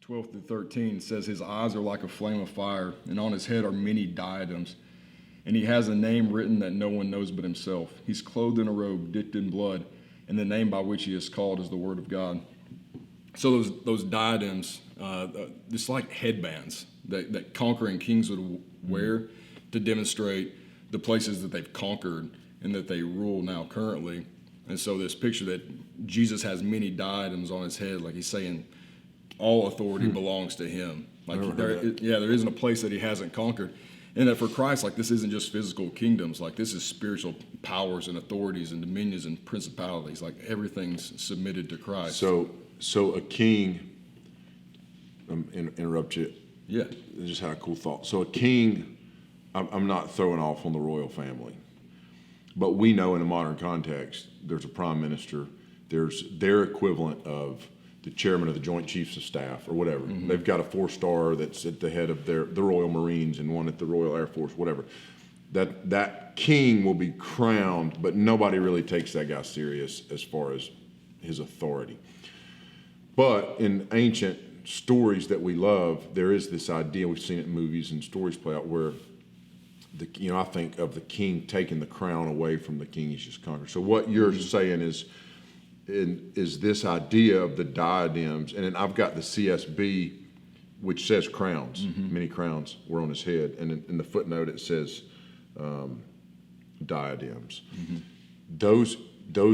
12 through 13 says, his eyes are like a flame of fire, and on his head are many diadems. And he has a name written that no one knows but himself. He's clothed in a robe dipped in blood, and the name by which he is called is the Word of God. So those diadems, just like headbands that conquering kings would wear to demonstrate the places that they've conquered and that they rule now currently. And so this picture that Jesus has many diadems on his head, like he's saying all authority belongs to him. Like there isn't a place that he hasn't conquered. And that for Christ, like this isn't just physical kingdoms, like this is spiritual powers and authorities and dominions and principalities. Like everything's submitted to Christ. So a king, interrupt you. Yeah. I just had a cool thought. So a king, I'm not throwing off on the royal family, but we know in a modern context, there's a prime minister, there's their equivalent of the chairman of the Joint Chiefs of Staff or whatever. Mm-hmm. They've got a 4-star that's at the head of the Royal Marines and one at the Royal Air Force, whatever. That king will be crowned, but nobody really takes that guy serious as far as his authority. But in ancient stories that we love, there is this idea, we've seen it in movies and stories play out, where I think of the king taking the crown away from the king he's just conquered. So what you're saying is this idea of the diadems, and then I've got the CSB, which says crowns. Many crowns were on his head, and in the footnote it says diadems. Those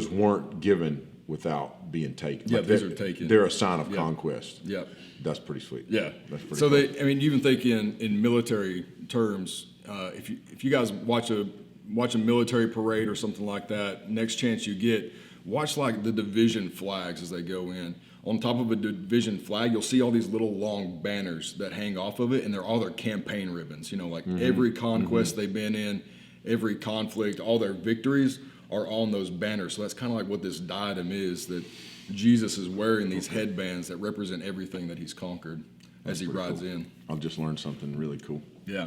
weren't given without being taken. Yeah, these are taken. They're a sign of conquest. Yeah, that's pretty sweet. Yeah, that's pretty. So cool. you even think in military terms, if you guys watch a military parade or something like that, next chance you get, watch like the division flags as they go in. On top of a division flag, you'll see all these little long banners that hang off of it, and they're all their campaign ribbons. Every conquest they've been in, every conflict, all their victories are on those banners. So that's kind of like what this diadem is, that Jesus is wearing these headbands that represent everything that he's conquered as he rides in. I've just learned something really cool. Yeah.